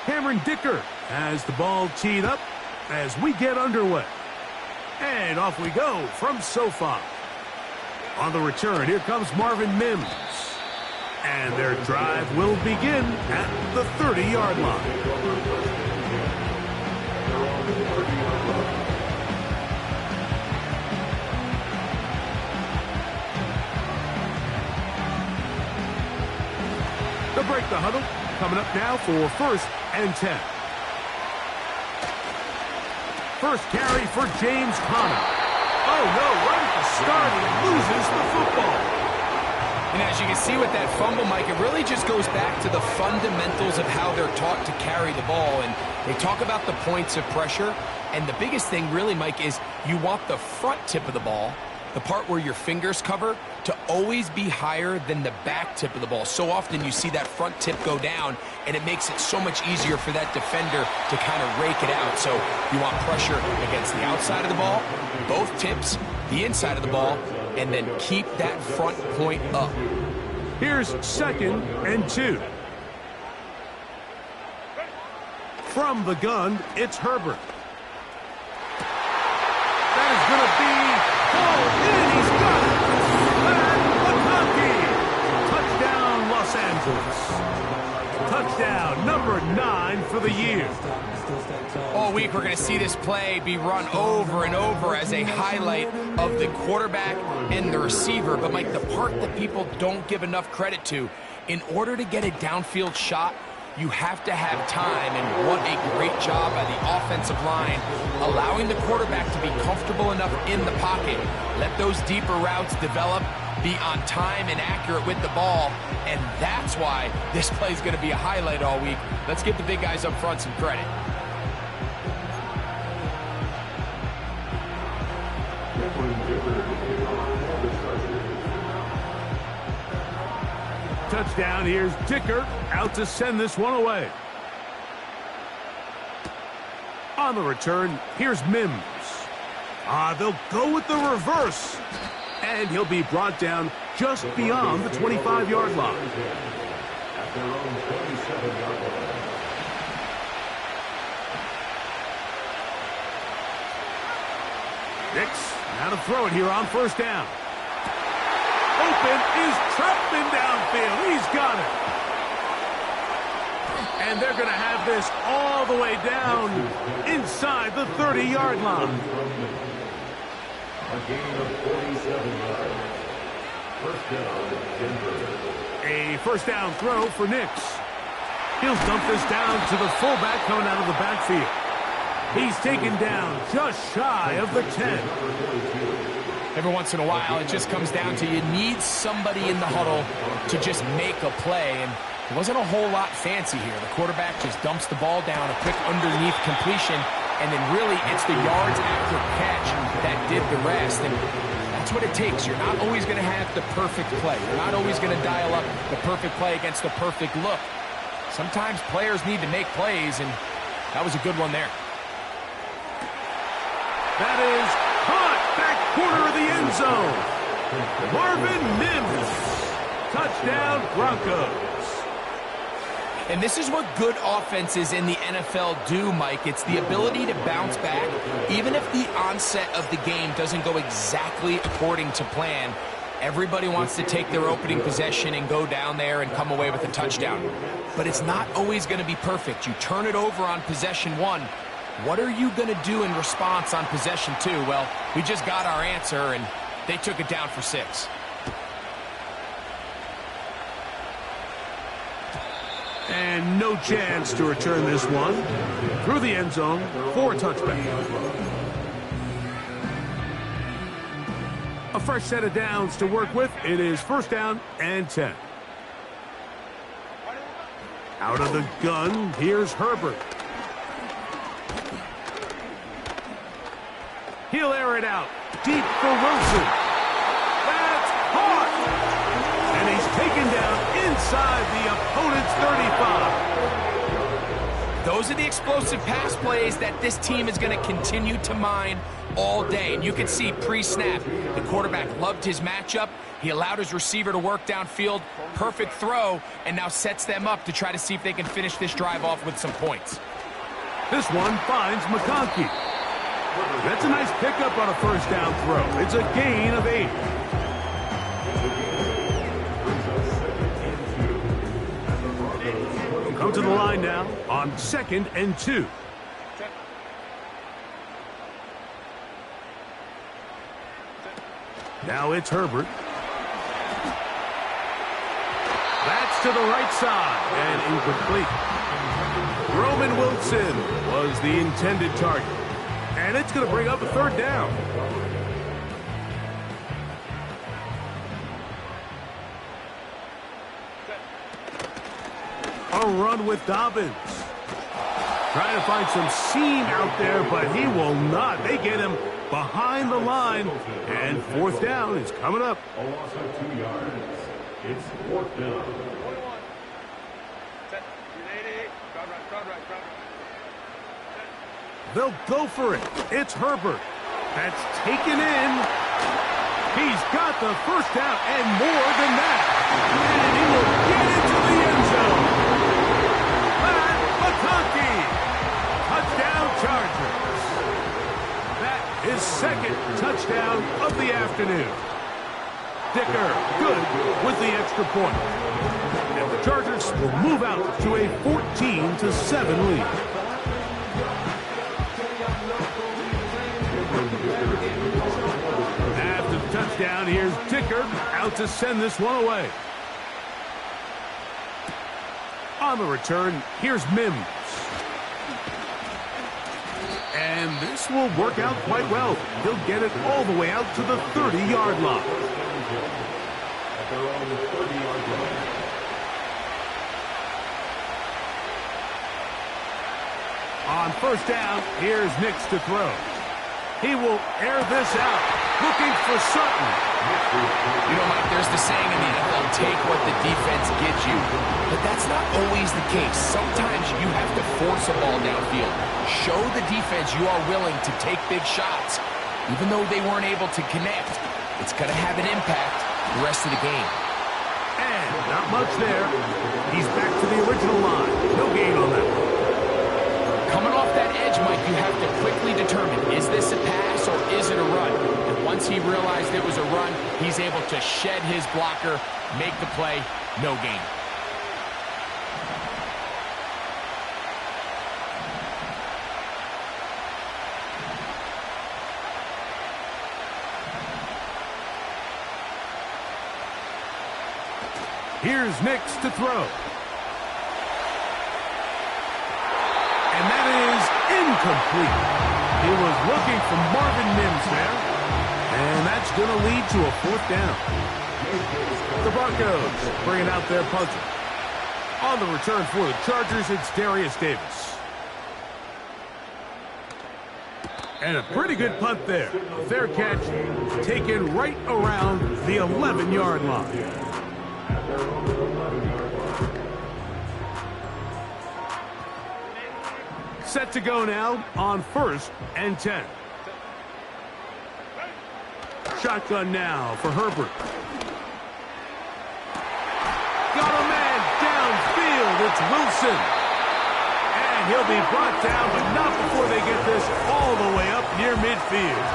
Cameron Dicker has the ball teed up as we get underway. And off we go from SoFi. On the return, here comes Marvin Mims. And their drive will begin at the 30-yard line. They'll break the huddle. Coming up now for 1st and 10. First carry for James Conner. Oh, no, right at the start, he loses the football. And as you can see with that fumble, Mike, it really just goes back to the fundamentals of how they're taught to carry the ball. And they talk about the points of pressure. And the biggest thing really, Mike, is you want the front tip of the ball, the part where your fingers cover, to always be higher than the back tip of the ball. So often you see that front tip go down, and it makes it so much easier for that defender to kind of rake it out. So you want pressure against the outside of the ball, both tips, the inside of the ball, and then keep that front point up. Here's 2nd and 2. From the gun, it's Herbert. That is going to be pulled in. He's got it. And McConkey. Touchdown, Los Angeles. Touchdown, number 9 for the year. All week we're going to see this play be run over and over as a highlight of the quarterback and the receiver. But, Mike, the part that people don't give enough credit to, in order to get a downfield shot, you have to have time, and what a great job by the offensive line, allowing the quarterback to be comfortable enough in the pocket, let those deeper routes develop, be on time and accurate with the ball, and that's why this play is going to be a highlight all week. Let's give the big guys up front some credit. Touchdown, here's Dicker out to send this one away. On the return, here's Mims. They'll go with the reverse. And he'll be brought down just beyond the 25-yard line. Nix, now to throw it here on 1st down. Open is Trotman downfield. He's got it. And they're going to have this all the way down inside the 30-yard line. A gain of 47 yards. First down, Denver. A 1st down throw for Nix. He'll dump this down to the fullback coming out of the backfield. He's taken down just shy of the 10. Every once in a while, it just comes down to you need somebody in the huddle to just make a play, and it wasn't a whole lot fancy here. The quarterback just dumps the ball down, a quick underneath completion, and then really it's the yards after catch that did the rest, and that's what it takes. You're not always going to have the perfect play. You're not always going to dial up the perfect play against the perfect look. Sometimes players need to make plays, and that was a good one there. That is caught back corner of the end zone. Marvin Mims. Touchdown, Broncos. And this is what good offenses in the NFL do, Mike. It's the ability to bounce back, even if the onset of the game doesn't go exactly according to plan. Everybody wants to take their opening possession and go down there and come away with a touchdown. But it's not always going to be perfect. You turn it over on possession 1. What are you going to do in response on possession 2? Well, we just got our answer, and they took it down for 6. And no chance to return this one. Through the end zone for a touchback. A fresh set of downs to work with. It is 1st down and 10. Out of the gun, here's Herbert. He'll air it out. Deep for Wilson. That's caught. And he's taken down inside the opponent's 35. Those are the explosive pass plays that this team is going to continue to mine all day. And you can see pre-snap, the quarterback loved his matchup. He allowed his receiver to work downfield, perfect throw, and now sets them up to try to see if they can finish this drive off with some points. This one finds McConkey. That's a nice pickup on a first down throw. It's a gain of 8. Come to the line now on 2nd and 2. Now it's Herbert. That's to the right side and incomplete. Roman Wilson was the intended target. And it's going to bring up a 3rd down. A run with Dobbins. Trying to find some seam out there, but he will not. They get him behind the line. And 4th down is coming up. A loss of 2 yards. It's 4th down. They'll go for it. It's Herbert. That's taken in. He's got the first down and more than that. And he will get into the end zone. Matt McConkey. Touchdown Chargers. That is 2nd touchdown of the afternoon. Dicker good with the extra point. And the Chargers will move out to a 14-7 lead. After the touchdown, here's Dicker out to send this one away. On the return, here's Mims. And this will work out quite well. He'll get it all the way out to the 30-yard line. On first down, here's Nix to throw. He will air this out, looking for Sutton. You know, Mike, there's the saying in the NFL, take what the defense gives you. But that's not always the case. Sometimes you have to force a ball downfield. Show the defense you are willing to take big shots. Even though they weren't able to connect, it's going to have an impact the rest of the game. And not much there. He's back to the original line. No gain on that one. Coming off that edge, Mike, you have to quickly determine, is this a pass or is it a run? And once he realized it was a run, he's able to shed his blocker, make the play, no gain. Here's Nix to throw. And that is incomplete. He was looking for Marvin Mims there. And that's going to lead to a 4th down. The Broncos bringing out their punter. On the return for the Chargers, it's Darius Davis. And a pretty good punt there. A fair catch taken right around the 11-yard line. Set to go now on 1st and 10. Shotgun now for Herbert. Got a man downfield. It's Wilson. And he'll be brought down, but not before they get this all the way up near midfield.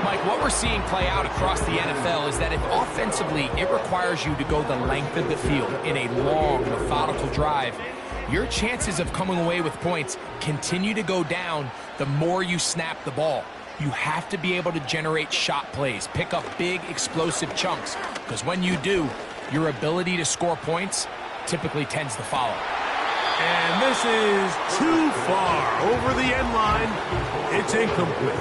Mike, what we're seeing play out across the NFL is that if offensively it requires you to go the length of the field in a long, methodical drive, your chances of coming away with points continue to go down the more you snap the ball. You have to be able to generate shot plays, pick up big, explosive chunks, because when you do, your ability to score points typically tends to follow. And this is too far over the end line. It's incomplete.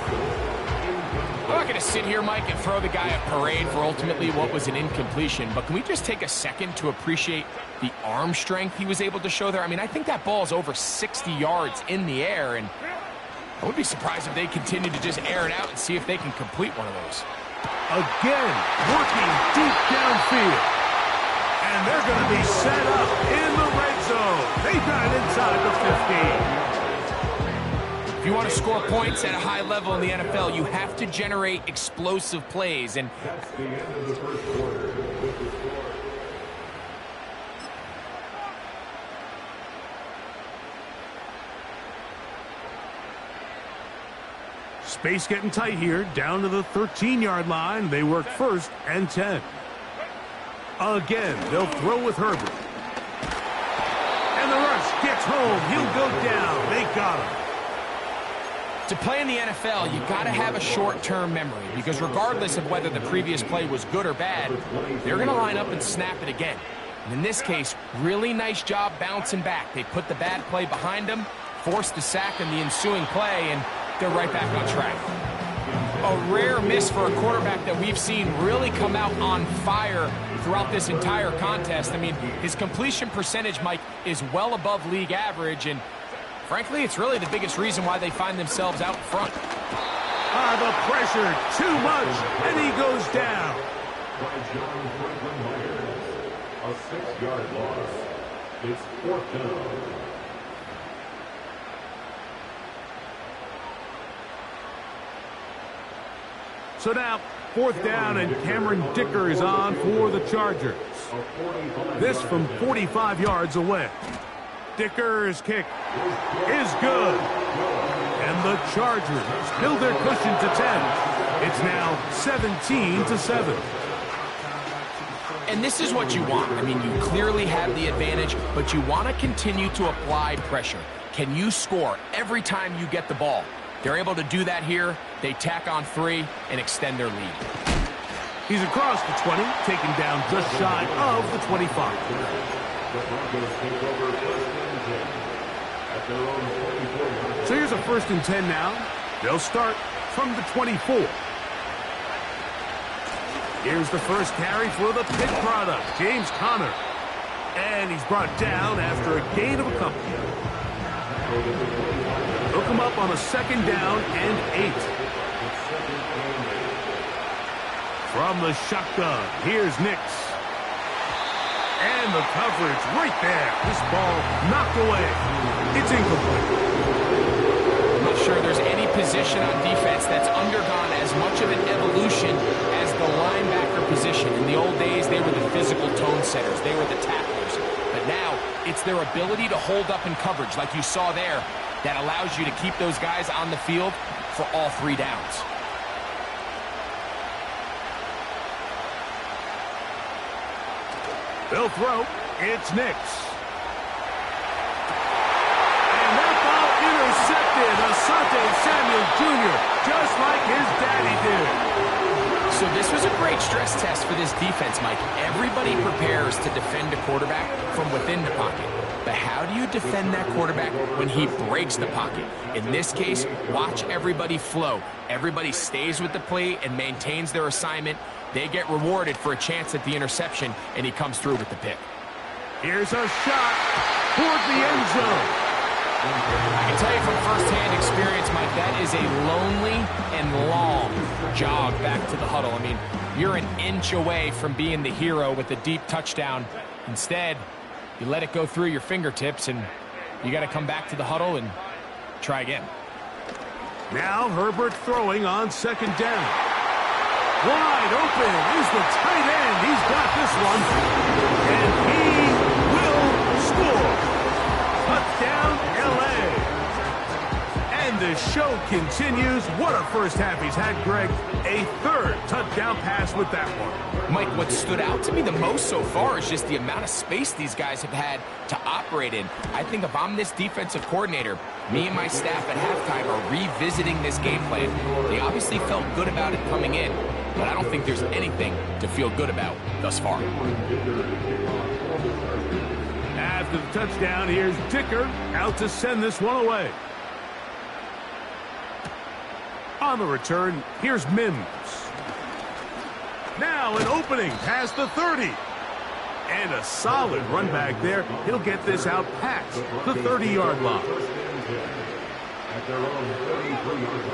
I'm not going to sit here, Mike, and throw the guy a parade for ultimately what was an incompletion, but can we just take a second to appreciate the arm strength he was able to show there? I mean, I think that ball is over 60 yards in the air, and I would be surprised if they continue to just air it out and see if they can complete one of those. Again, working deep downfield. And they're going to be set up in the red zone. They got it inside the 15. If you want to score points at a high level in the NFL, you have to generate explosive plays. And That's the end of the first quarter. With the score. Space getting tight here, down to the 13-yard line. They work 1st and 10. Again, they'll throw with Herbert. And the rush gets home. He'll go down. They got him. to play in the NFL, you got to have a short-term memory, because regardless of whether the previous play was good or bad, they're going to line up and snap it again. And in this case, really nice job bouncing back. They put the bad play behind them, forced the sack in the ensuing play, and they're right back on track. A rare miss for a quarterback that we've seen really come out on fire throughout this entire contest. I mean, his completion percentage, Mike, is well above league average, and frankly, it's really the biggest reason why they find themselves out in front. The pressure, too much, and he goes down. By John Franklin Myers, a 6-yard loss. It's 4th down. So now, 4th down, and Cameron Dicker is on for the Chargers. This from 45 yards away. Dicker's kick is good. And the Chargers build their cushion to 10. It's now 17-7. And this is what you want. I mean, you clearly have the advantage, but you want to continue to apply pressure. Can you score every time you get the ball? They're able to do that here. They tack on 3 and extend their lead. He's across the 20, taken down just shy of the 25. The Broncos take over 1st and 10 at their own 24-yard. So here's a 1st and 10 now. They'll start from the 24. Here's the first carry for the Pitt product, James Conner. And he's brought down after a gain of a couple. They'll come up on a 2nd down and 8. From the shotgun, here's Nix. And the coverage right there. This ball knocked away. It's incomplete. I'm not sure there's any position on defense that's undergone as much of an evolution as the linebacker position. In the old days, they were the physical tone setters. They were the tacklers. But now, it's their ability to hold up in coverage, like you saw there, that allows you to keep those guys on the field for all 3 downs. They'll throw. It's Nix. And that ball intercepted. Asante Samuel Jr., just like his daddy did. So this was a great stress test for this defense, Mike. Everybody prepares to defend a quarterback from within the pocket. But how do you defend that quarterback when he breaks the pocket? In this case, watch everybody flow. Everybody stays with the play and maintains their assignment. They get rewarded for a chance at the interception, and he comes through with the pick. Here's a shot toward the end zone. I can tell you from firsthand experience, Mike, that is a lonely and long jog back to the huddle. I mean, you're an inch away from being the hero with a deep touchdown. Instead, you let it go through your fingertips, and you got to come back to the huddle and try again. Now Herbert throwing on 2nd down. Wide open is the tight end. He's got this one. And he will score. Touchdown, L.A. And the show continues. What a first half he's had, Greg. A 3rd touchdown pass with that one. Mike, what stood out to me the most so far is just the amount of space these guys have had to operate in. I think if I'm this defensive coordinator, me and my staff at halftime are revisiting this game plan. They obviously felt good about it coming in, but I don't think there's anything to feel good about thus far. After the touchdown, here's Dicker out to send this one away. On the return, here's Mims. Now an opening past the 30. And a solid run back there. He'll get this out past the 30-yard line.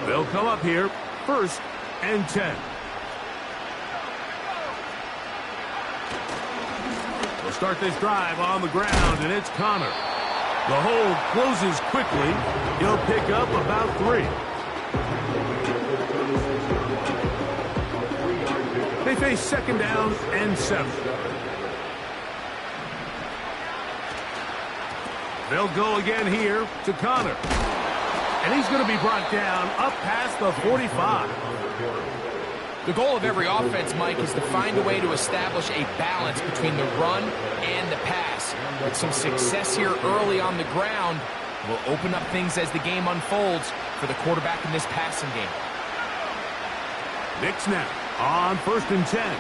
They'll come up here, 1st and 10. We'll start this drive on the ground, and it's Connor. The hold closes quickly. He'll pick up about 3. They face second down and 7. They'll go again here to Connor. And he's going to be brought down up past the 45. The goal of every offense, Mike, is to find a way to establish a balance between the run and the pass. With some success here early on the ground, will open up things as the game unfolds for the quarterback in this passing game. Nick snap on 1st and 10.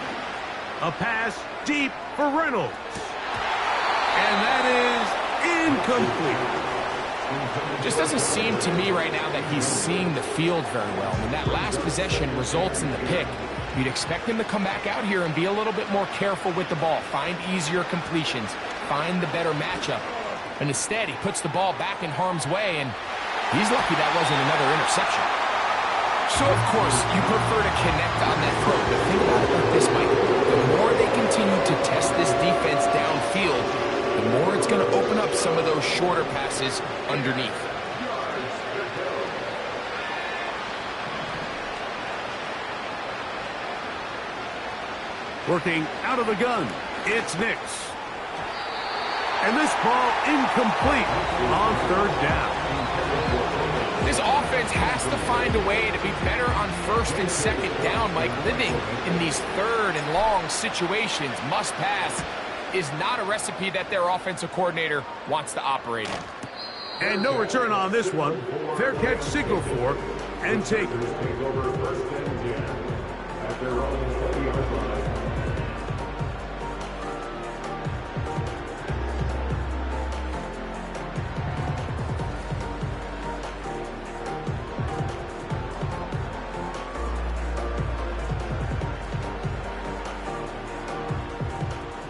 A pass deep for Reynolds. And that is incomplete. Just doesn't seem to me right now that he's seeing the field very well. I mean, that last possession results in the pick. You'd expect him to come back out here and be a little bit more careful with the ball, find easier completions, find the better matchup. And instead, he puts the ball back in harm's way, and he's lucky that wasn't another interception. So, of course, you prefer to connect on that throw, but think about it like this, Mike. The more they continue to test this defense downfield, the more it's going to open up some of those shorter passes underneath. Working out of the gun, it's Nix. And this ball incomplete on 3rd down. This offense has to find a way to be better on 1st and 2nd down, Mike. Living in these 3rd and long situations, must pass, is not a recipe that their offensive coordinator wants to operate in. And no return on this one. Fair catch signal for and take it.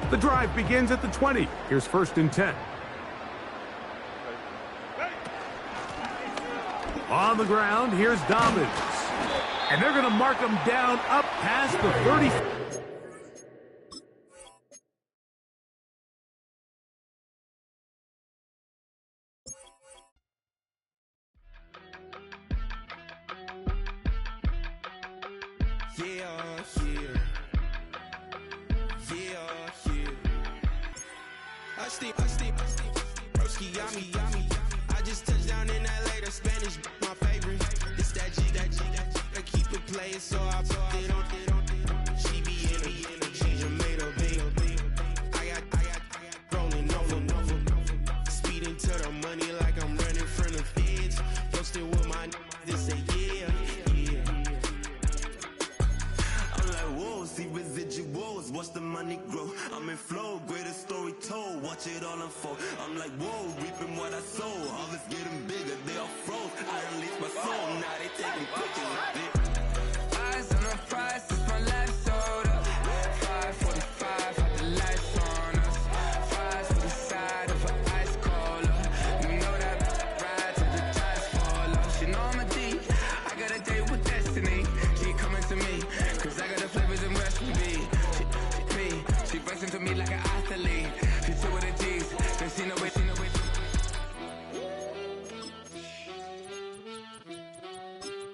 The drive begins at the 20. Here's 1st and 10. On the ground, here's Dobbins. And they're going to mark him down up past the 30. I just touched down in LA, the Spanish, my favorite. It's that G, I keep it playing, so I put it on. She be in a she just made a big. I got rolling over. Speeding to the money like I'm running from the feds. Posted with my they say yeah. I'm like, whoa, see residuals, watch the money grow. I'm in flow, greatest story told, watch it all unfold. I'm like, whoa, reaping what I sow. Harvest getting bigger, they all froze. I release my soul, now they taking pictures of it. Eyes on the prize, it's my life sold up. 5:45, had the lights on us. Fries to the side of an ice cola. You know that ride till the tires fall off. You know I'm a D, I got a date with destiny. She coming to me, cause I got the flavors and recipe. She bustin' to me like an athlete. She two with the G's, then she know it.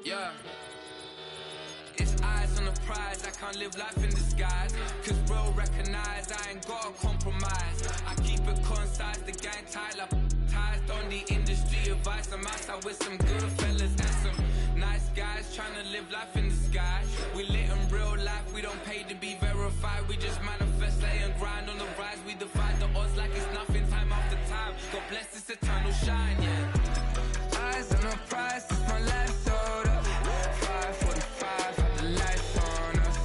Yeah. It's eyes on the prize, I can't live life in disguise. Cause bro recognize I ain't gotta compromise. I keep it concise, the gang tied up. Ties on the industry advice. I'm outside with some good fellas and some nice guys trying to live life in the sky. We lit in real life, we don't pay to be verified. We just manifest, lay and grind on the rise. We defy the odds like it's nothing, time after time. God bless this eternal shine, yeah. Eyes on the prize, it's my life sold up. 5:45, had the lights on us.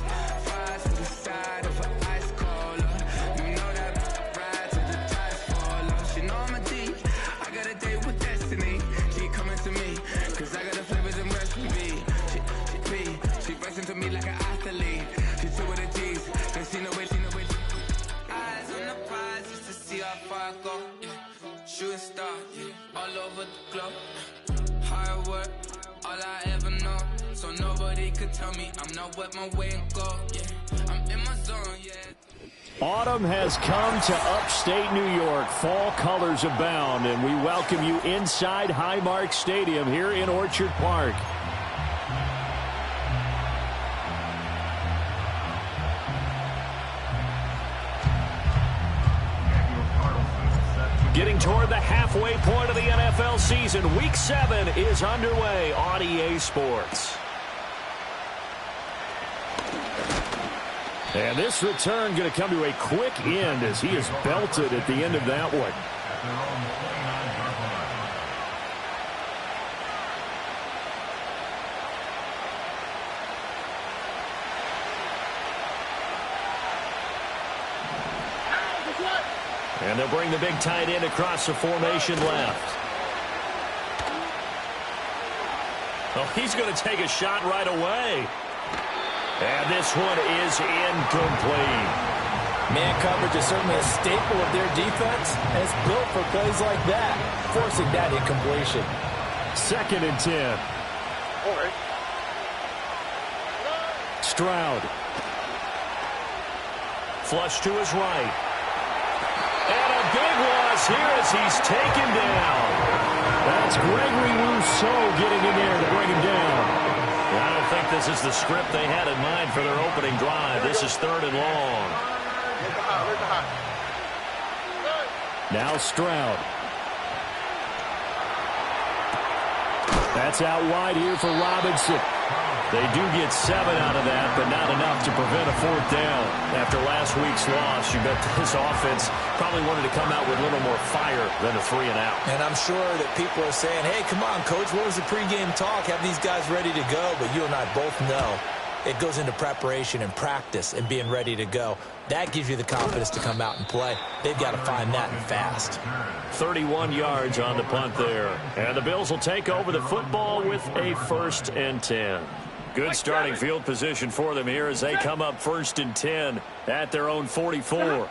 Fries to the side of an ice cola. You know that ride till the tires fall off. You know I'm a D, I got a date with destiny. She coming to me, cause I got the flavors and recipe. She bustin' to me like an athlete. She two with the G's, then she know it. Eyes on the prize, just to see how far I go. Yeah. Shooting star, yeah. All over the globe. Hard work, all I ever know. So nobody could tell me I'm not wet my way and go. Yeah, I'm in my zone. zone, yeah. Autumn has come to upstate New York. Fall colors abound, and we welcome you inside Highmark Stadium here in Orchard Park. Getting toward the halfway point of the NFL season, Week 7 is underway on EA Sports. And this return going to come to a quick end as he is belted at the end of that one. And they'll bring the big tight end across the formation left. Oh, he's going to take a shot right away. And this one is incomplete. Man coverage is certainly a staple of their defense, and it's built for plays like that, forcing that incompletion. 2nd and 10. Stroud. Flush to his right. And a big loss here as he's taken down. That's Gregory Rousseau getting in there to bring him down. I don't think this is the script they had in mind for their opening drive. This is 3rd and long. Now Stroud. That's out wide here for Robinson. They do get 7 out of that, but not enough to prevent a 4th down. After last week's loss, you bet this offense probably wanted to come out with a little more fire than a 3-and-out. And I'm sure that people are saying, hey, come on, Coach, what was the pregame talk? Have these guys ready to go? But you and I both know it goes into preparation and practice and being ready to go. That gives you the confidence to come out and play. They've got to find that fast. 31 yards on the punt there. And the Bills will take over the football with a 1st and 10. Good starting field position for them here as they come up 1st and 10 at their own 44.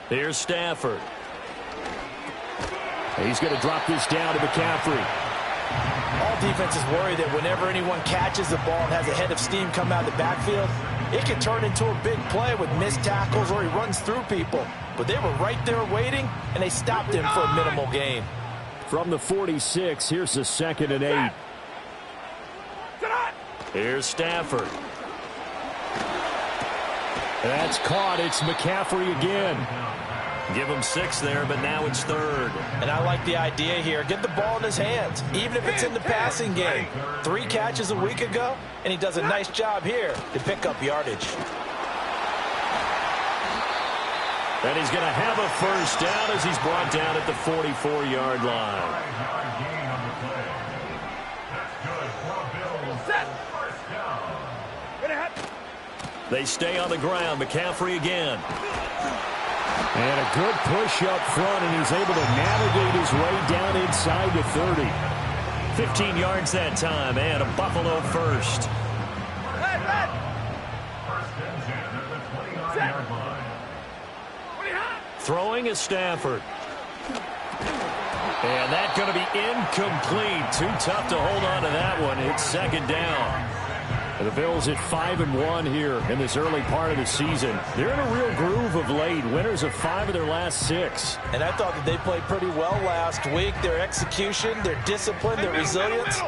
Here's Stafford. He's going to drop this down to McCaffrey. All defenses worry that whenever anyone catches the ball and has a head of steam come out of the backfield, it can turn into a big play with missed tackles or he runs through people. But they were right there waiting, and they stopped him for a minimal gain. From the 46, here's the 2nd and 8. Here's Stafford. That's caught. It's McCaffrey again. Give him 6 there, but now it's 3rd. And I like the idea here. Get the ball in his hands, even if it's in the passing game. 3 catches a week ago, and he does a nice job here to pick up yardage. And he's going to have a 1st down as he's brought down at the 44-yard line. They stay on the ground. McCaffrey again. And a good push up front, and he's able to navigate his way down inside the 30. 15 yards that time, and a Buffalo 1st. Throwing is Stafford. And that's going to be incomplete. Too tough to hold on to that one. It's 2nd down. And the Bills at 5-1 here in this early part of the season. They're in a real groove of late. Winners of 5 of their last 6. And I thought that they played pretty well last week. Their execution, their discipline, their resilience,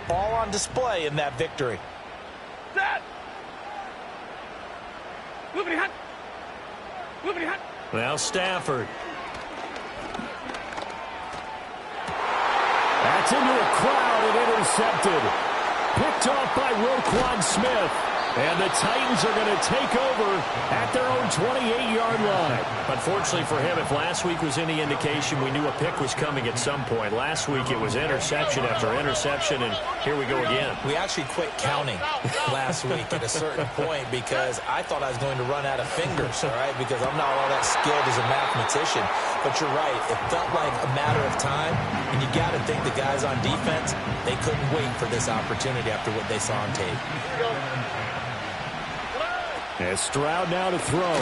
all on display in that victory. Now Stafford. That's into a crowd and intercepted. Picked off by Roquan Smith. And the Titans are going to take over at their own 28-yard line. Unfortunately for him, if last week was any indication, we knew a pick was coming at some point. Last week it was interception after interception, and here we go again. We actually quit counting last week at a certain point because I thought I was going to run out of fingers, all right, because I'm not all that skilled as a mathematician. But you're right. It felt like a matter of time, and you got to think the guys on defense, they couldn't wait for this opportunity after what they saw on tape. As Stroud now to throw.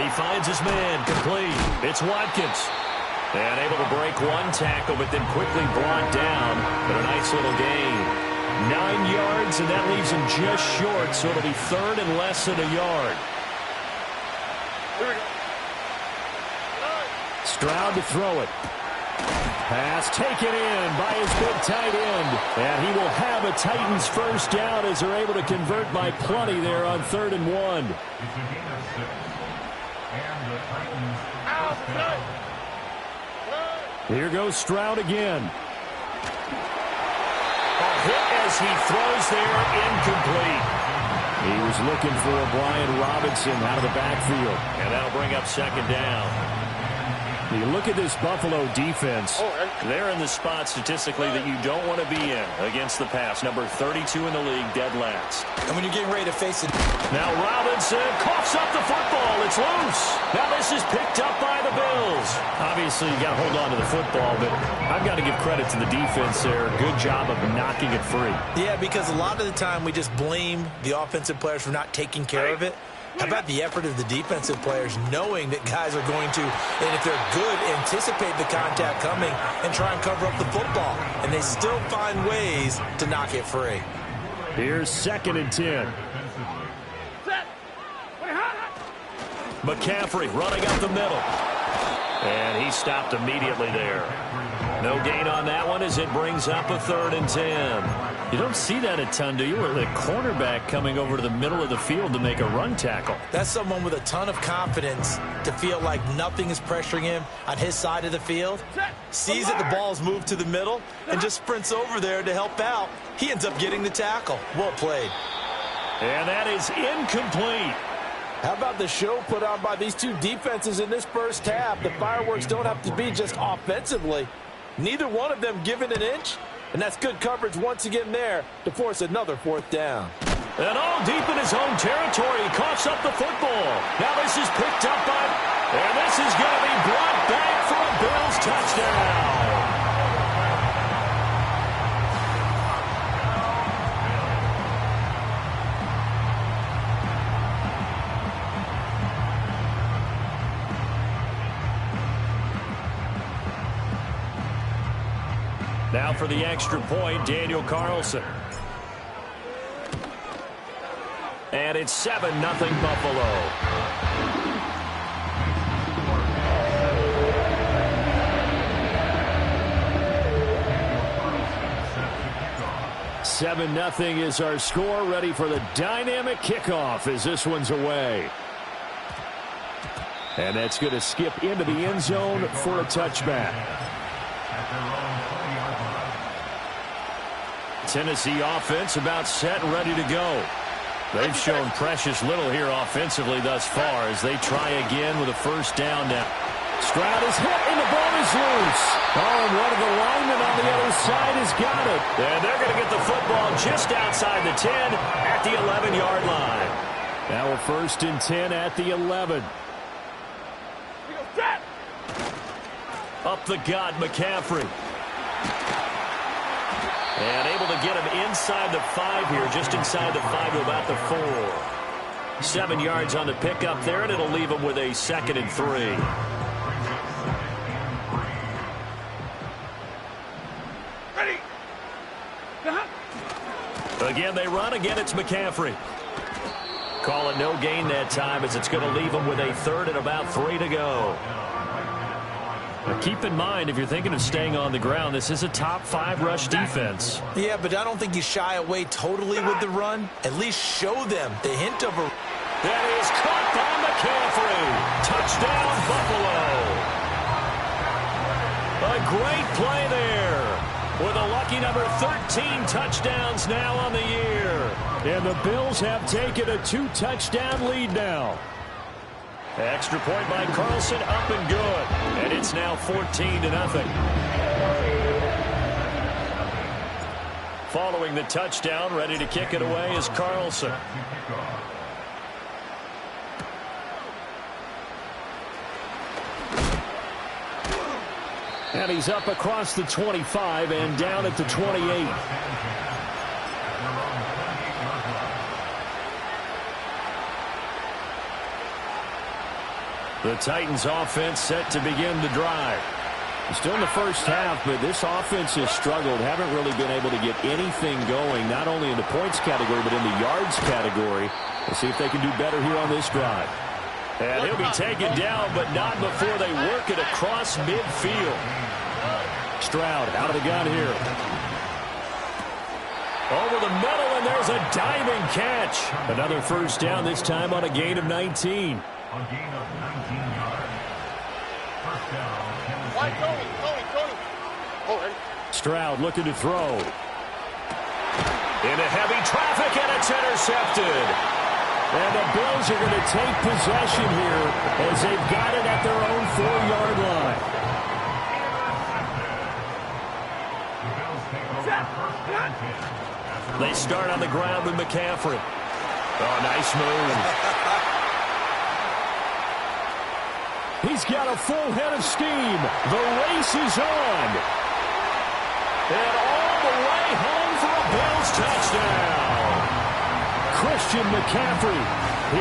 He finds his man complete. It's Watkins. And able to break one tackle, but then quickly brought down. But a nice little gain. 9 yards, and that leaves him just short, so it'll be 3rd and less than a yard. Stroud to throw it. Pass taken in by his big tight end. And he will have a Titans first down as they're able to convert by plenty there on 3rd and 1. Here goes Stroud again. A hit as he throws there, incomplete. He was looking for a Brian Robinson out of the backfield. And that'll bring up 2nd down. You look at this Buffalo defense. They're in the spot statistically that you don't want to be in against the pass. Number 32 in the league, dead last. And when you're getting ready to face it. Now Robinson coughs up the football. It's loose. Now this is picked up by the Bills. Obviously, you got to hold on to the football, but I've got to give credit to the defense there. Good job of knocking it free. Yeah, because a lot of the time we just blame the offensive players for not taking care of it. How about the effort of the defensive players knowing that guys are going to, and if they're good, anticipate the contact coming and try and cover up the football. And they still find ways to knock it free. Here's 2nd and 10. McCaffrey running up the middle. And he stopped immediately there. No gain on that one as it brings up a 3rd and 10. You don't see that a ton, do you? With a cornerback coming over to the middle of the field to make a run tackle. That's someone with a ton of confidence to feel like nothing is pressuring him on his side of the field. Sees that the ball's moved to the middle and just sprints over there to help out. He ends up getting the tackle. Well played. And that is incomplete. How about the show put on by these two defenses in this first half? The fireworks don't have to be just offensively. Neither one of them given an inch. And that's good coverage once again there to force another 4th down. And all deep in his own territory, he coughs up the football. Now this is picked up by, and this is going to be brought back for a Bills touchdown. Now for the extra point, Daniel Carlson. And it's 7-0 Buffalo. Seven nothing is our score. Ready for the dynamic kickoff as this one's away. And that's going to skip into the end zone for a touchback. Tennessee offense about set and ready to go. They've shown precious little here offensively thus far as they try again with a first down now. Stroud is hit and the ball is loose. Oh, and one of the linemen on the other side has got it. And they're going to get the football just outside the 10 at the 11-yard line. Now a 1st and 10 at the 11. Up the gut, McCaffrey. And able to get him inside the 5 here, just inside the 5 to about the 4. 7 yards on the pickup there, and it'll leave him with a 2nd and 3. Ready. Again, they run. Again, it's McCaffrey. Call it no gain that time as it's going to leave him with a 3rd and about 3 to go. Now keep in mind, if you're thinking of staying on the ground, this is a top 5 rush defense. Yeah, but I don't think you shy away totally with the run. At least show them the hint of a... That is caught by McCaffrey. Touchdown, Buffalo. A great play there. With a lucky number 13 touchdowns now on the year. And the Bills have taken a 2-touchdown lead now. Extra point by Carlson, up and good. And it's now 14-0. Following the touchdown, ready to kick it away is Carlson. And he's up across the 25 and down at the 28. The Titans offense set to begin the drive. Still in the first half, but this offense has struggled. Haven't really been able to get anything going, not only in the points category, but in the yards category. Let's see if they can do better here on this drive. And he'll be taken down, but not before they work it across midfield. Stroud out of the gun here. Over the middle, and there's a diving catch. Another first down, this time on a gain of 19. A gain of 19 yards. First down, Tennessee. Stroud looking to throw. Into heavy traffic, and it's intercepted. And the Bills are going to take possession here as they've got it at their own 4-yard line. They start on the ground with McCaffrey. Oh, nice move. He's got a full head of steam. The race is on. And all the way home for a Bills touchdown. Christian McCaffrey,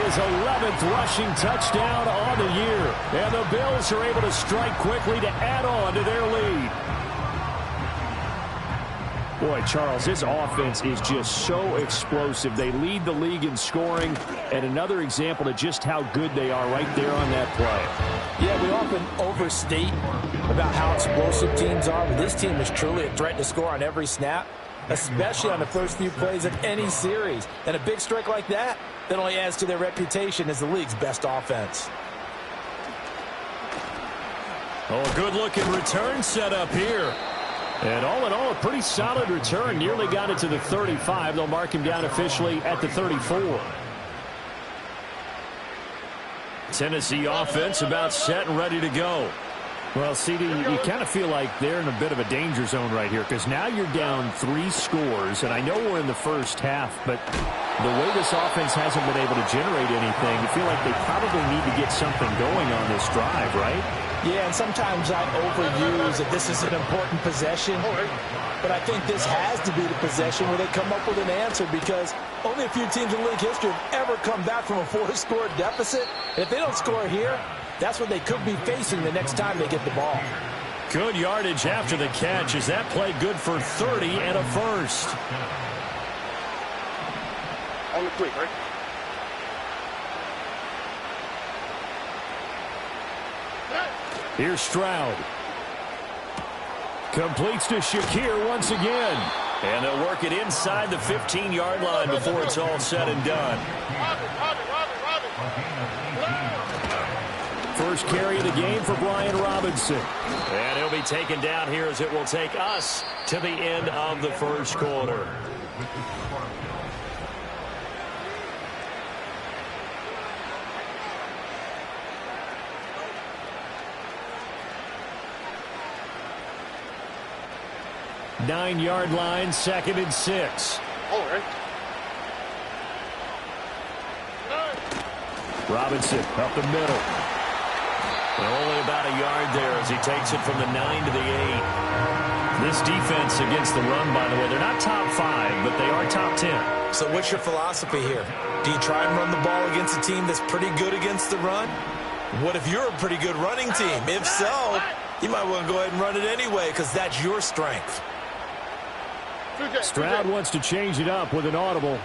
his 11th rushing touchdown on the year. And the Bills are able to strike quickly to add on to their lead. Boy, Charles, this offense is just so explosive. They lead the league in scoring, and another example of just how good they are right there on that play. Yeah, we often overstate about how explosive teams are, but this team is truly a threat to score on every snap, especially on the first few plays of any series. And a big strike like that only adds to their reputation as the league's best offense. Oh, a good-looking return set up here. And all in all, a pretty solid return. Nearly got it to the 35. They'll mark him down officially at the 34. Tennessee offense about set and ready to go. Well, CD, you kind of feel like they're in a bit of a danger zone right here because now you're down 3 scores, and I know we're in the first half, but the way this offense hasn't been able to generate anything, you feel like they probably need to get something going on this drive, right? Yeah, and sometimes I overuse that this is an important possession, but I think this has to be the possession where they come up with an answer because only a few teams in league history have ever come back from a 4-score deficit. And if they don't score here, that's what they could be facing the next time they get the ball. Good yardage after the catch. Is that play good for 30 and a first? On the quick, right? Here's Stroud. Completes to Shakir once again. And they'll work it inside the 15-yard line before it's all said and done. First carry of the game for Brian Robinson. And he'll be taken down here as it will take us to the end of the first quarter. Nine-yard line, 2nd and 6. All right. Robinson up the middle. And only about a yard there as he takes it from the 9 to the 8. This defense against the run, by the way, they're not top 5, but they are top 10. So what's your philosophy here? Do you try and run the ball against a team that's pretty good against the run? What if you're a pretty good running team? If so, you might want to go ahead and run it anyway because that's your strength. Stroud wants to change it up with an audible.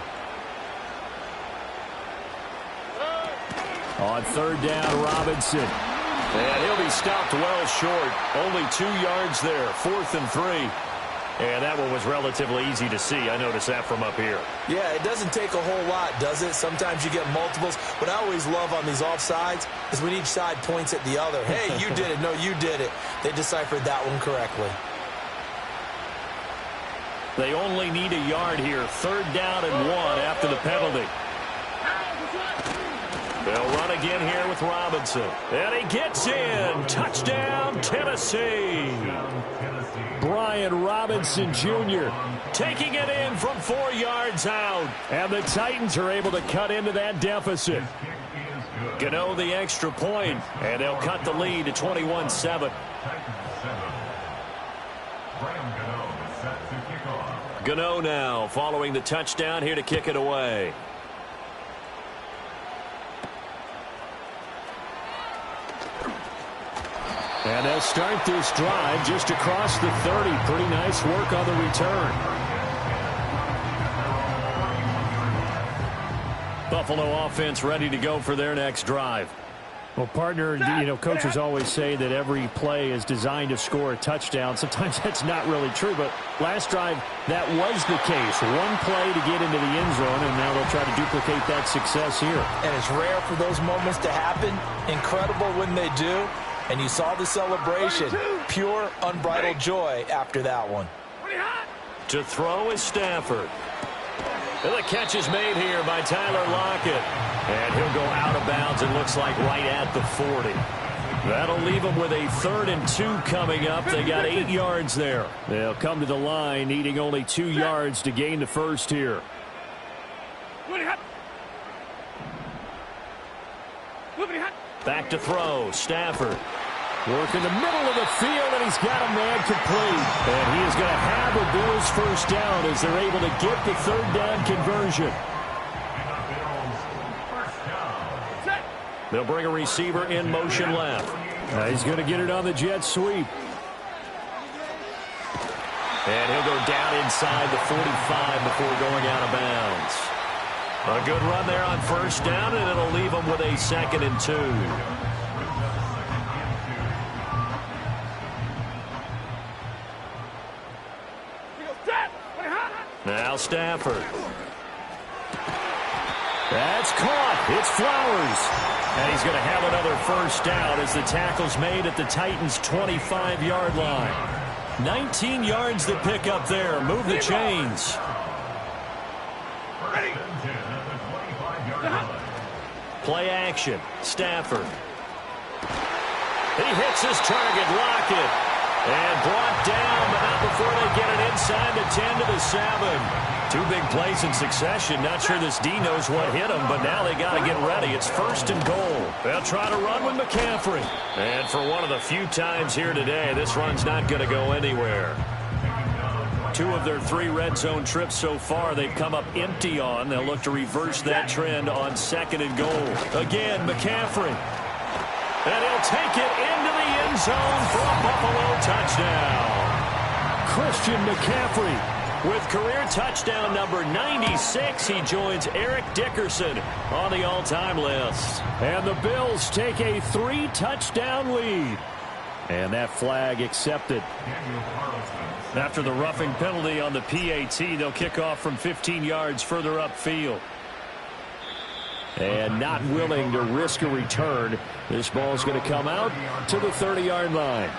On 3rd down, Robinson. And he'll be stopped well short. Only 2 yards there. 4th and 3. And that one was relatively easy to see. I noticed that from up here. Yeah, it doesn't take a whole lot, does it? Sometimes you get multiples. What I always love on these offsides is when each side points at the other. Hey, you did it. No, you did it. They deciphered that one correctly. They only need a yard here. 3rd down and 1 after the penalty. They'll run again here with Robinson. And he gets in. Touchdown, Tennessee. Brian Robinson Jr. taking it in from 4 yards out. And the Titans are able to cut into that deficit. Gano the extra point, and they'll cut the lead to 21-7. Gano now following the touchdown here to kick it away. And they'll start this drive just across the 30. Pretty nice work on the return. Buffalo offense ready to go for their next drive. Well, partner, coaches always say that every play is designed to score a touchdown. Sometimes that's not really true, but last drive, that was the case. One play to get into the end zone, and now they'll try to duplicate that success here. And it's rare for those moments to happen. Incredible when they do. And you saw the celebration. Pure, unbridled joy after that one. To throw is Stafford. And the catch is made here by Tyler Lockett. And he'll go out of bounds, it looks like right at the 40. That'll leave them with a 3rd and 2 coming up. They got 8 yards there. They'll come to the line needing only 2 yards to gain the first here. Back to throw, Stafford. Work in the middle of the field, and he's got a man complete. And he is going to have the Bills first down as they're able to get the 3rd down conversion. They'll bring a receiver in motion left. He's going to get it on the jet sweep. And he'll go down inside the 45 before going out of bounds. A good run there on first down, and it'll leave them with a 2nd and 2. Now Stafford. That's caught. It's Flowers. And he's going to have another first down as the tackle's made at the Titans' 25-yard line. 19 yards to pick up there. Move the chains. Play action. Stafford. He hits his target. Lockett. And brought down, but not before they get it inside the 10 to the 7. 2 big plays in succession. Not sure this D knows what hit him, but now they got to get ready. It's 1st and goal. They'll try to run with McCaffrey. And for one of the few times here today, this run's not going to go anywhere. 2 of their 3 red zone trips so far, they've come up empty on. They'll look to reverse that trend on 2nd and goal. Again, McCaffrey. And he'll take it into the end zone for a Buffalo touchdown. Christian McCaffrey with career touchdown number 96. He joins Eric Dickerson on the all-time list. And the Bills take a 3-touchdown lead. And that flag accepted. After the roughing penalty on the PAT, they'll kick off from 15 yards further upfield. And not willing to risk a return, this ball's going to come out to the 30-yard line.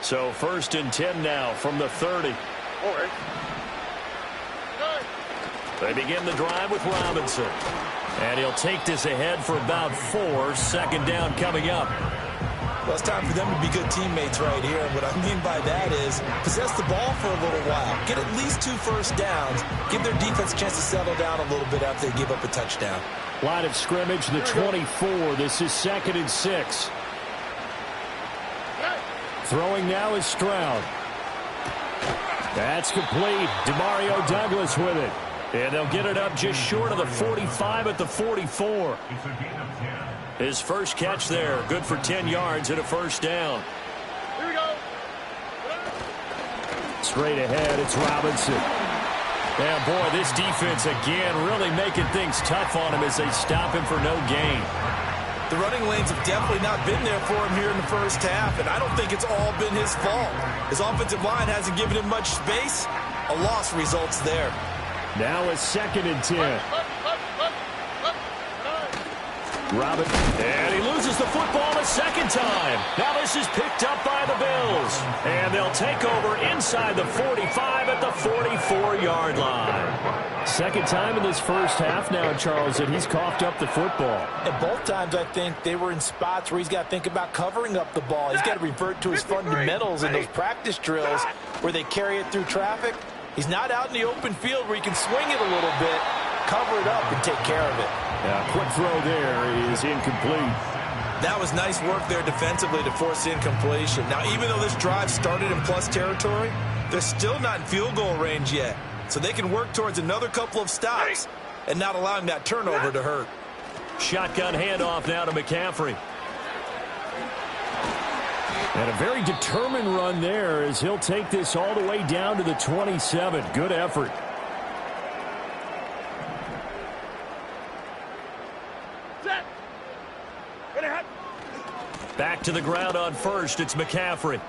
So 1st and 10 now from the 30. They begin the drive with Robinson. And he'll take this ahead for about 4. 2nd down coming up. Well, it's time for them to be good teammates right here. And what I mean by that is possess the ball for a little while. Get at least 2 first downs. Give their defense a chance to settle down a little bit after they give up a touchdown. Line of scrimmage, the 24. This is 2nd and 6. Throwing now is Stroud. That's complete. Demario Douglas with it. And they'll get it up just short of the 45 at the 44. His first catch there, good for 10 yards and a first down. Here we go. Straight ahead, it's Robinson. Yeah, boy, this defense again really making things tough on him as they stop him for no gain. The running lanes have definitely not been there for him here in the first half, and I don't think it's all been his fault. His offensive line hasn't given him much space. A loss results there. Now it's 2nd and 10. Robin, and he loses the football a 2nd time. Now this is picked up by the Bills. And they'll take over inside the 45 at the 44-yard line. 2nd time in this first half now, Charles, that he's coughed up the football. And both times I think they were in spots where he's got to think about covering up the ball. He's got to revert to his fundamentals in those practice drills where they carry it through traffic. He's not out in the open field where he can swing it a little bit, cover it up, and take care of it. Yeah, quick throw there is incomplete. That was nice work there defensively to force incompletion. Now, even though this drive started in plus territory, they're still not in field goal range yet. So they can work towards another couple of stops and not allowing that turnover to hurt. Shotgun handoff now to McCaffrey. And a very determined run there as he'll take this all the way down to the 27. Good effort. Back to the ground on first. It's McCaffrey.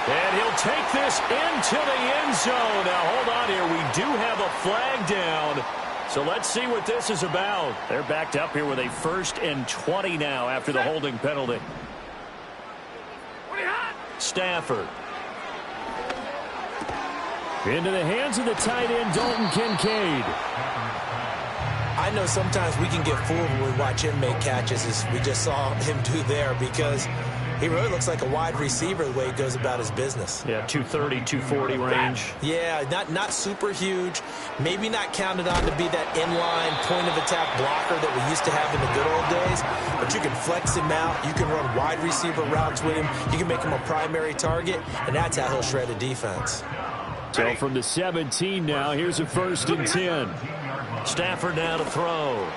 And he'll take this into the end zone. Now, hold on here. We do have a flag down. So let's see what this is about. They're backed up here with a 1st and 20 now after the holding penalty. Stafford. Into the hands of the tight end, Dalton Kincaid. I know sometimes we can get fooled when we watch him make catches, as we just saw him do there, because he really looks like a wide receiver the way he goes about his business. Yeah, 230, 240 range. Yeah, not super huge. Maybe not counted on to be that inline point-of-attack blocker that we used to have in the good old days. But you can flex him out. You can run wide receiver routes with him. You can make him a primary target, and that's how he'll shred a defense. So from the 17 now, here's a 1st and 10. Stafford now to throw.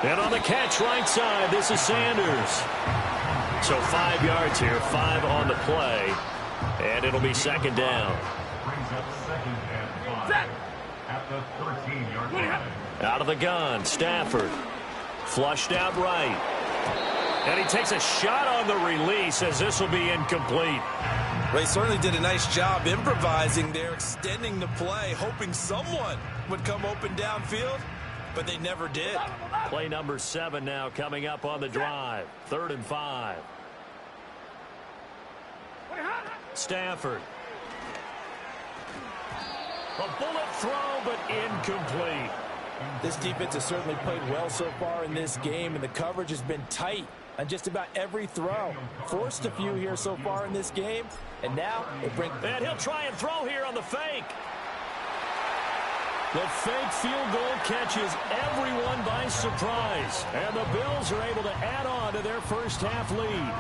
And on the catch right side, this is Sanders. So 5 yards here, 5 on the play. And it'll be 2nd down. Out of the gun, Stafford. Flushed out right. And he takes a shot on the release as this will be incomplete. They certainly did a nice job improvising there, extending the play, hoping someone would come open downfield, but they never did. Play number 7 now coming up on the drive. 3rd and 5. Stafford. A bullet throw, but incomplete. This defense has certainly played well so far in this game, and the coverage has been tight on just about every throw. Forced a few here so far in this game, and now it brings... And he'll try and throw here on the fake. The fake field goal catches everyone by surprise, and the Bills are able to add on to their first half lead.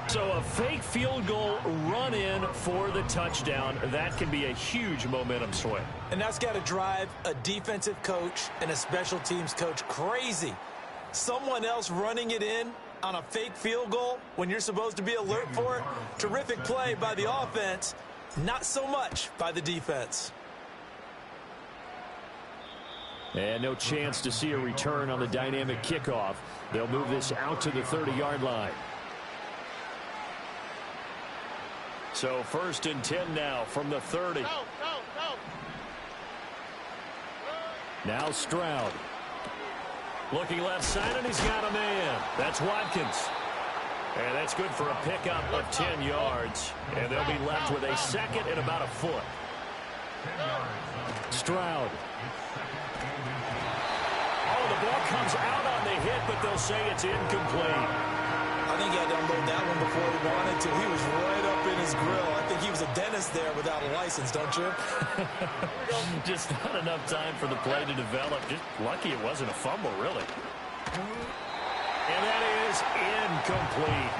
So a fake field goal run in for the touchdown. That can be a huge momentum swing. And that's got to drive a defensive coach and a special teams coach crazy. Someone else running it in on a fake field goal when you're supposed to be alert for it. Terrific play by the offense, not so much by the defense. And no chance to see a return on the dynamic kickoff. They'll move this out to the 30-yard line. So 1st and 10 now from the 30. Now Stroud. Looking left side, and he's got a man. That's Watkins. And that's good for a pickup of 10 yards. And they'll be left with a 2nd and about a foot. Stroud. Oh, the ball comes out on the hit, but they'll say it's incomplete. I think he had to unload that one before he wanted to. He was right up in his grill. I think he was a dentist there without a license, don't you? Just not enough time for the play to develop. Just lucky it wasn't a fumble, really. And that is incomplete.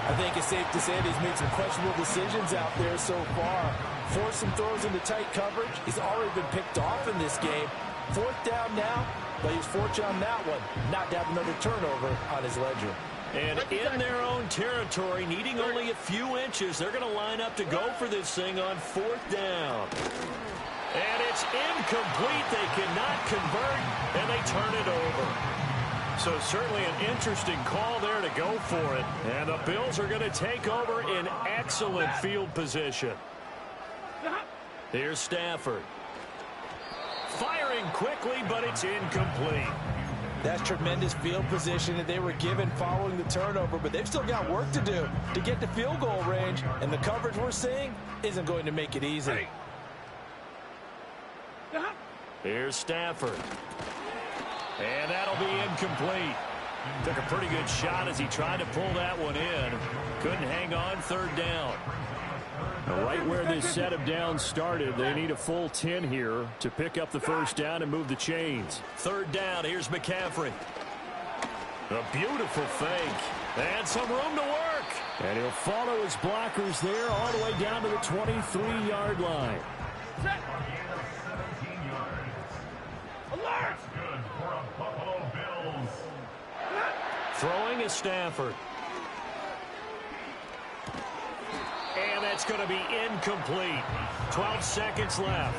I think it's safe to say that he's made some questionable decisions out there so far. Forced some throws into tight coverage. He's already been picked off in this game. 4th down now, but he's fortunate on that one, not to have another turnover on his ledger. And in their own territory, needing only a few inches, they're going to line up to go for this thing on 4th down. And it's incomplete. They cannot convert, and they turn it over. So certainly an interesting call there to go for it. And the Bills are going to take over in excellent field position. Here's Stafford. Firing quickly, but it's incomplete. That's tremendous field position that they were given following the turnover, but they've still got work to do to get to field goal range, and the coverage we're seeing isn't going to make it easy. Here's Stafford. And that'll be incomplete. Took a pretty good shot as he tried to pull that one in. Couldn't hang on. 3rd down. Right where this set of downs started, they need a full 10 here to pick up the 1st down and move the chains. 3rd down, here's McCaffrey. A beautiful fake. And some room to work. And he'll follow his blockers there all the way down to the 23-yard line. Alert! Good for a Buffalo Bills. Throwing is Stafford. And that's going to be incomplete. 12 seconds left.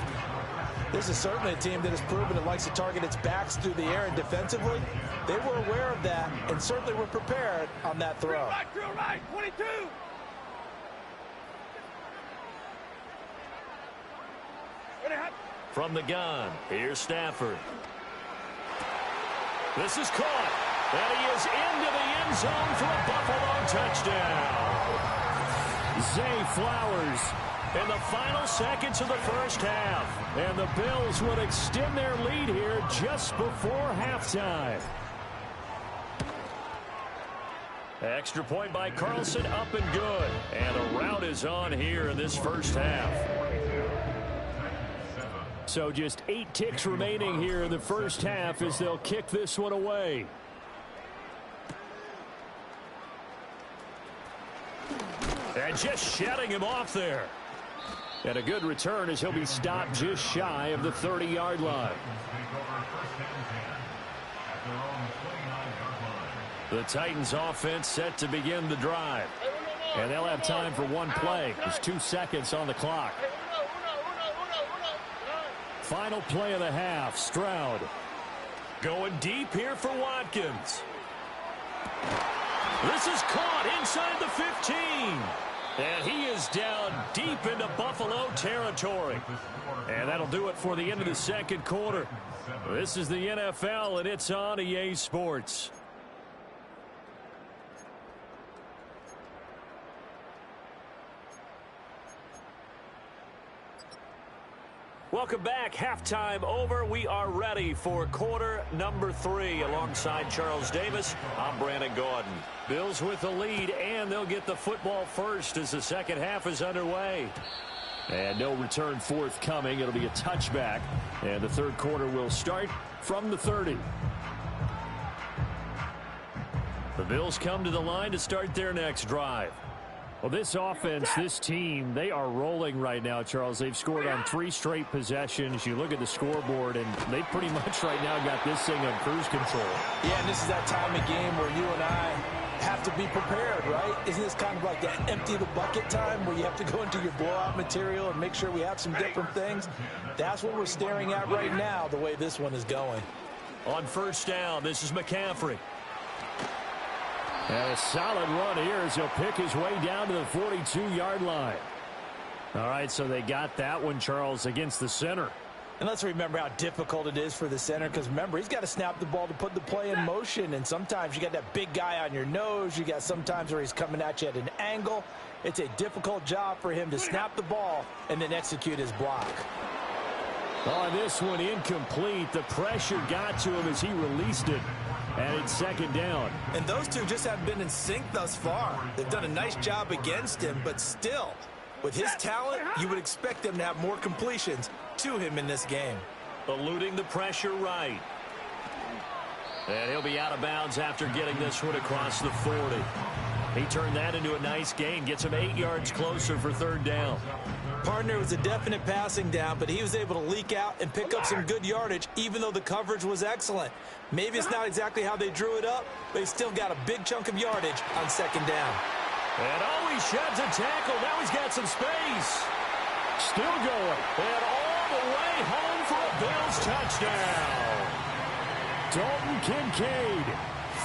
This is certainly a team that has proven it likes to target its backs through the air, and defensively, they were aware of that and certainly were prepared on that throw. Right, 22. From the gun, here's Stafford. This is caught, and he is into the end zone for a Buffalo touchdown. Zay Flowers in the final seconds of the first half, and the Bills would extend their lead here just before halftime. Extra point by Carlson, up and good, and a rout is on here in this first half. So just 8 ticks remaining here in the first half as they'll kick this one away. And just shutting him off there. And a good return as he'll be stopped just shy of the 30-yard line. The Titans offense set to begin the drive. And they'll have time for one play. There's 2 seconds on the clock. Final play of the half, Stroud. Going deep here for Watkins. This is caught inside the 15. And he is down deep into Buffalo territory. And that'll do it for the end of the second quarter. This is the NFL, and it's on EA Sports. Welcome back. Halftime over. We are ready for quarter number 3. Alongside Charles Davis, I'm Brandon Gaudin. Bills with the lead, and they'll get the football first as the second half is underway. And no return forthcoming. It'll be a touchback, and the third quarter will start from the 30. The Bills come to the line to start their next drive. Well, this offense, this team, they are rolling right now, Charles. They've scored on 3 straight possessions. You look at the scoreboard, and they pretty much right now got this thing on cruise control. Yeah, and this is that time of game where you and I have to be prepared, right? Isn't this kind of like that empty the bucket time where you have to go into your blowout material and make sure we have some different things? That's what we're staring at right now, the way this one is going. On first down, this is McCaffrey. And a solid run here as he'll pick his way down to the 42-yard line. All right, so they got that one, Charles, against the center. And let's remember how difficult it is for the center, because remember, he's got to snap the ball to put the play in motion, and sometimes you got that big guy on your nose. You got sometimes where he's coming at you at an angle. It's a difficult job for him to snap the ball and then execute his block. On this one, incomplete. The pressure got to him as he released it. And it's second down. And those two just haven't been in sync thus far. They've done a nice job against him, but still, with his talent, you would expect them to have more completions to him in this game. Eluding the pressure right. And he'll be out of bounds after getting this one across the 40. He turned that into a nice gain, gets him 8 yards closer for third down. Partner was a definite passing down, but he was able to leak out and pick up some good yardage, even though the coverage was excellent. Maybe it's not exactly how they drew it up, but he still got a big chunk of yardage on second down. And he sheds a tackle. Now he's got some space. Still going. And all the way home for a Bills touchdown. Dalton Kincaid,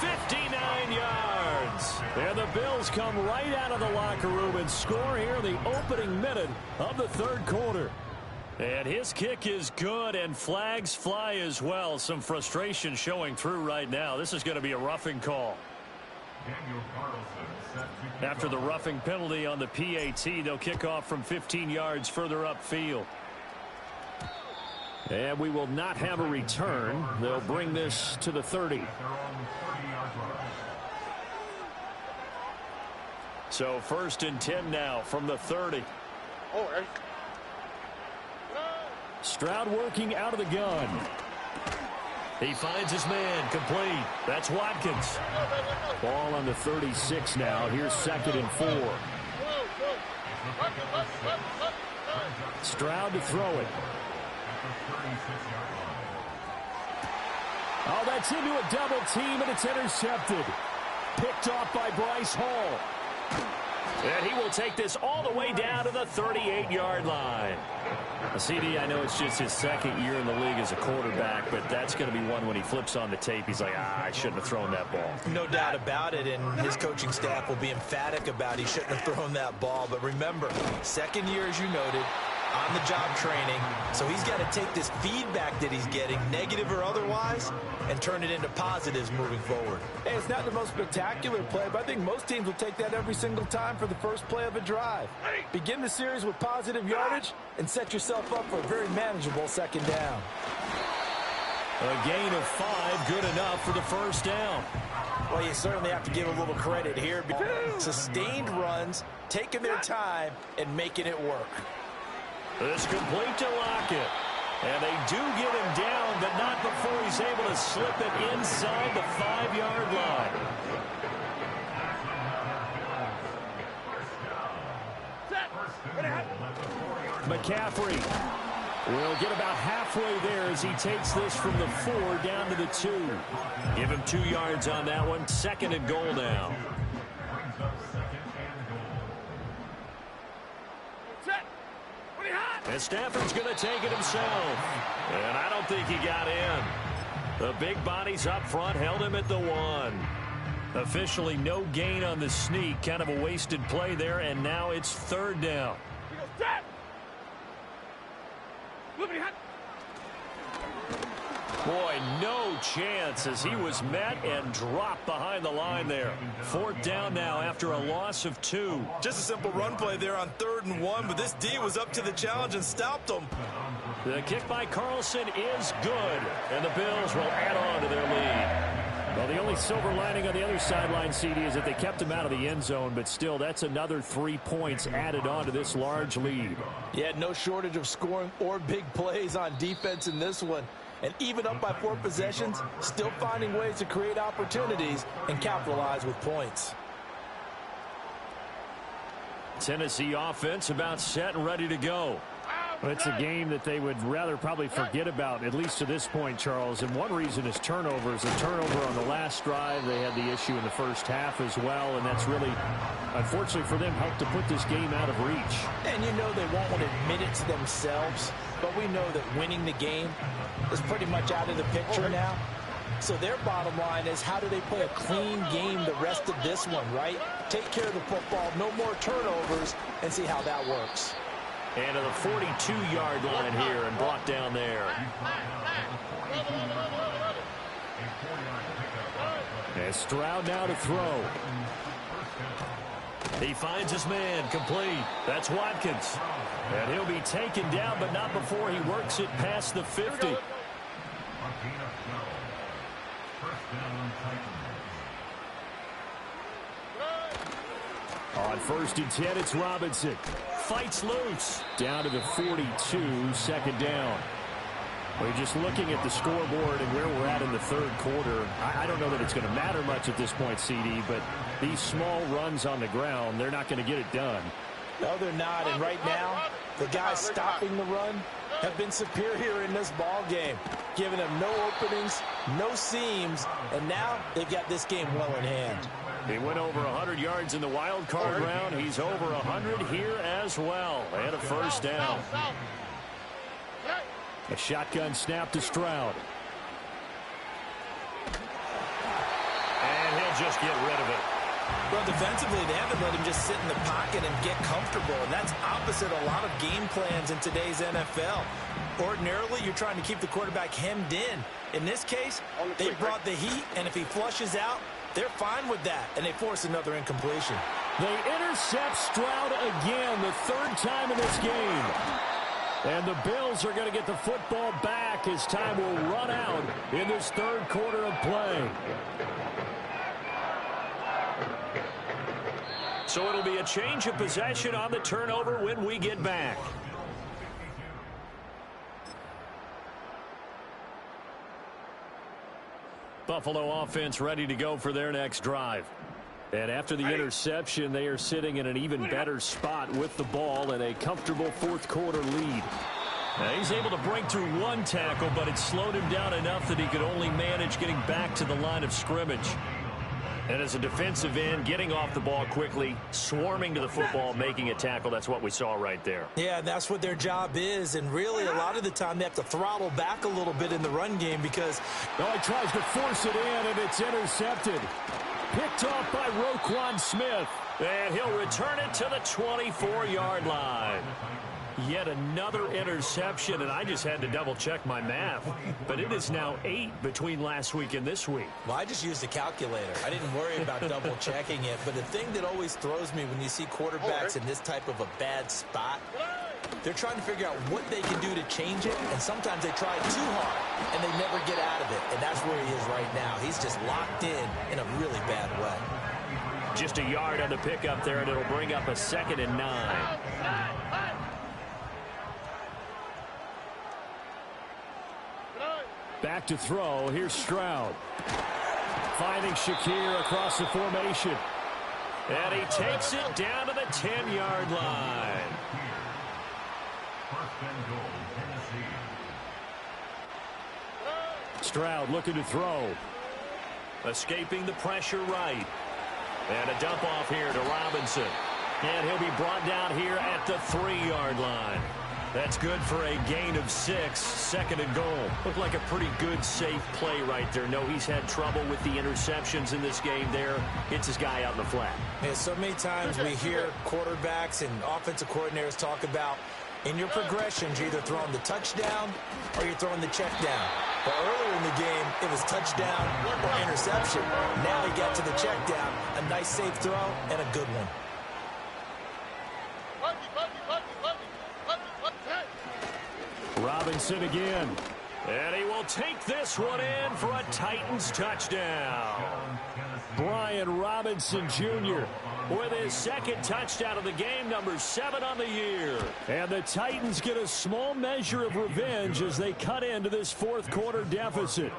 59 yards. And the Bills come right out of the locker room and score here in the opening minute of the third quarter. And his kick is good, and flags fly as well. Some frustration showing through right now. This is going to be a roughing call. After the roughing penalty on the PAT, they'll kick off from 15 yards further upfield. And we will not have a return. They'll bring this to the 30. So first and 10 now from the 30. Stroud working out of the gun. He finds his man, complete. That's Watkins. Ball on the 36 now. Here's second and 4. Stroud to throw it. Oh, that's into a double team, and it's intercepted. Picked off by Bryce Hall. And he will take this all the way down to the 38-yard line. CD, I know it's just his second year in the league as a quarterback, but that's going to be one when he flips on the tape. He's like, I shouldn't have thrown that ball. No doubt about it, and his coaching staff will be emphatic about he shouldn't have thrown that ball. But remember, second year, as you noted, on-the-job training. So he's got to take this feedback that he's getting, negative or otherwise, and turn it into positives moving forward. Hey, it's not the most spectacular play, but I think most teams will take that every single time for the first play of a drive. Begin the series with positive yardage and set yourself up for a very manageable second down. A gain of 5, good enough for the first down. Well, you certainly have to give a little credit here. Sustained runs, taking their time, and making it work. It's complete to Lockett. And they do get him down, but not before he's able to slip it inside the 5-yard line. McCaffrey will get about halfway there as he takes this from the 4 down to the 2. Give him 2 yards on that one. 2nd and goal now. And Stafford's going to take it himself. And I don't think he got in. The big bodies up front held him at the 1. Officially no gain on the sneak. Kind of a wasted play there, and now it's 3rd down. Boy, no chance as he was met and dropped behind the line there. 4th down now after a loss of 2. Just a simple run play there on 3rd and 1, but this D was up to the challenge and stopped him. The kick by Carlson is good, and the Bills will add on to their lead. Well, the only silver lining on the other sideline, CD, is that they kept him out of the end zone, but still, that's another 3 points added on to this large lead. Yeah, no shortage of scoring or big plays on defense in this one. And even up by 4 possessions, still finding ways to create opportunities and capitalize with points. Tennessee offense about set and ready to go. Well, it's a game that they would rather probably forget about, at least to this point, Charles. And one reason is turnovers. A turnover on the last drive. They had the issue in the first half as well, and that's really, unfortunately for them, helped to put this game out of reach. And you know they won't want to admit it to themselves, but we know that winning the game is pretty much out of the picture now. So their bottom line is, how do they play a clean game the rest of this one, right? Take care of the football, no more turnovers, and see how that works. And to the 42-yard line here and brought down there. And Stroud now to throw. He finds his man, complete. That's Watkins. And he'll be taken down, but not before he works it past the 50. On 1st and 10, it's Robinson. Fights loose. Down to the 42, 2nd down. We're just looking at the scoreboard and where we're at in the 3rd quarter. I don't know that it's going to matter much at this point, CD, but these small runs on the ground, they're not going to get it done. No, they're not. And right now, the guys stopping the run have been superior in this ball game, giving them no openings, no seams, and now they've got this game well in hand. He went over 100 yards in the wild card round. He's over 100 here as well. And a 1st down. A shotgun snap to Stroud. And he'll just get rid of it. Well, defensively, they haven't let him just sit in the pocket and get comfortable, and that's opposite a lot of game plans in today's NFL. Ordinarily, you're trying to keep the quarterback hemmed in. In this case, they brought the heat, and if he flushes out, they're fine with that, and they force another incompletion. They intercept Stroud again, the 3rd time in this game. And the Bills are going to get the football back as time will run out in this 3rd quarter of play. So it'll be a change of possession on the turnover when we get back. Buffalo offense ready to go for their next drive. And after the interception, they are sitting in an even better spot with the ball and a comfortable 4th quarter lead. Now, he's able to break through 1 tackle, but it slowed him down enough that he could only manage getting back to the line of scrimmage. And as a defensive end, getting off the ball quickly, swarming to the football, making a tackle, that's what we saw right there. Yeah, that's what their job is, and really a lot of the time they have to throttle back a little bit in the run game because... Oh, he tries to force it in, and it's intercepted. Picked off by Roquan Smith. And he'll return it to the 24-yard line. Yet another interception, and I just had to double-check my math. But it is now 8 between last week and this week. Well, I just used a calculator. I didn't worry about double-checking it. But the thing that always throws me when you see quarterbacks in this type of a bad spot, they're trying to figure out what they can do to change it, and sometimes they try too hard, and they never get out of it. And that's where he is right now. He's just locked in a really bad way. Just a yard on the pickup there, and it'll bring up a 2nd and 9. Back to throw. Here's Stroud. Finding Shakir across the formation. And he takes it down to the 10-yard line. Stroud looking to throw. Escaping the pressure right. And a dump off here to Robinson. And he'll be brought down here at the 3-yard line. That's good for a gain of 6, 2nd and goal. Looked like a pretty good, safe play right there. No, he's had trouble with the interceptions in this game there. Hits his guy out in the flat. Yeah, so many times we hear quarterbacks and offensive coordinators talk about in your progressions, you're either throwing the touchdown or you're throwing the check down. But earlier in the game, it was touchdown or interception. Now he got to the check down. A nice, safe throw and a good one. Robinson again. And he will take this one in for a Titans touchdown. Brian Robinson Jr. with his 2nd touchdown of the game, number 7 on the year. And the Titans get a small measure of revenge as they cut into this 4th quarter deficit.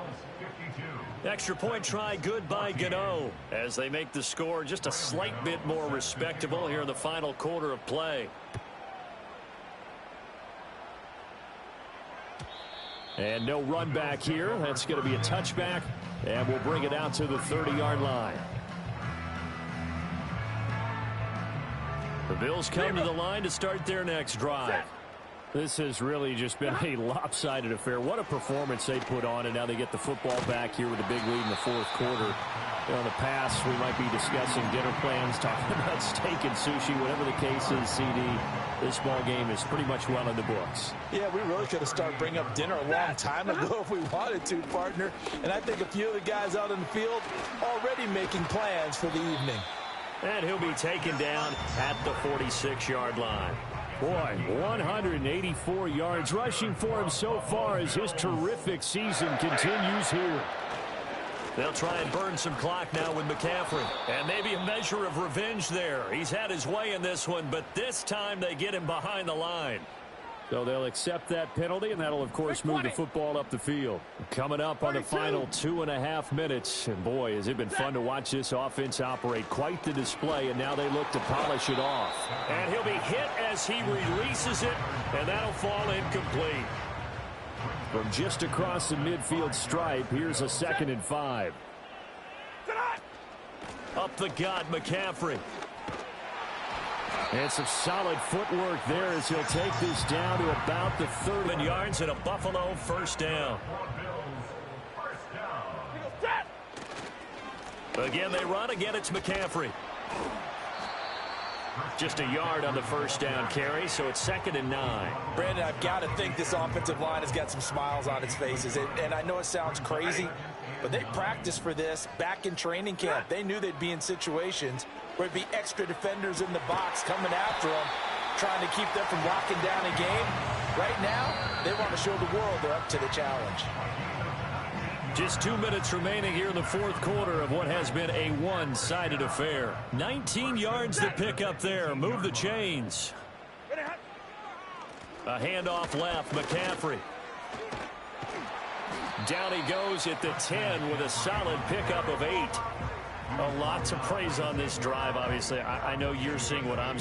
Extra point try good by Gano as they make the score just a slight bit more respectable here in the final quarter of play. And no run back here. That's going to be a touchback. And we'll bring it out to the 30-yard line. The Bills come to the line to start their next drive. This has really just been a lopsided affair. What a performance they put on, and now they get the football back here with a big lead in the 4th quarter. In the past, we might be discussing dinner plans, talking about steak and sushi, whatever the case is, CD. This ball game is pretty much well in the books. Yeah, we really could have started bringing up dinner a long time ago if we wanted to, partner. And I think a few of the guys out in the field already making plans for the evening. And he'll be taken down at the 46-yard line. Boy, 184 yards rushing for him so far as his terrific season continues here. They'll try and burn some clock now with McCaffrey. And maybe a measure of revenge there. He's had his way in this one, but this time they get him behind the line. So they'll accept that penalty, and that'll, of course, move the football up the field. Coming up on the final 2.5 minutes. And, boy, has it been fun to watch this offense operate. Quite the display, and now they look to polish it off. And he'll be hit as he releases it, and that'll fall incomplete. From just across the midfield stripe, here's a 2nd and 5. Up the gut, McCaffrey. And some solid footwork there as he'll take this down to about the 30 yards and a Buffalo 1st down. Again, they run. Again, it's McCaffrey. Just a yard on the 1st down carry, so it's 2nd and 9. Brandon, I've got to think this offensive line has got some smiles on its faces. And I know it sounds crazy, but they practiced for this back in training camp. They knew they'd be in situations where it'd be extra defenders in the box coming after them, trying to keep them from locking down a game. Right now, they want to show the world they're up to the challenge. Just 2 minutes remaining here in the 4th quarter of what has been a one-sided affair. 19 yards to pick up there. Move the chains. A handoff left, McCaffrey. Down he goes at the 10 with a solid pickup of 8. A lot to praise on this drive, obviously. I know you're seeing what I'm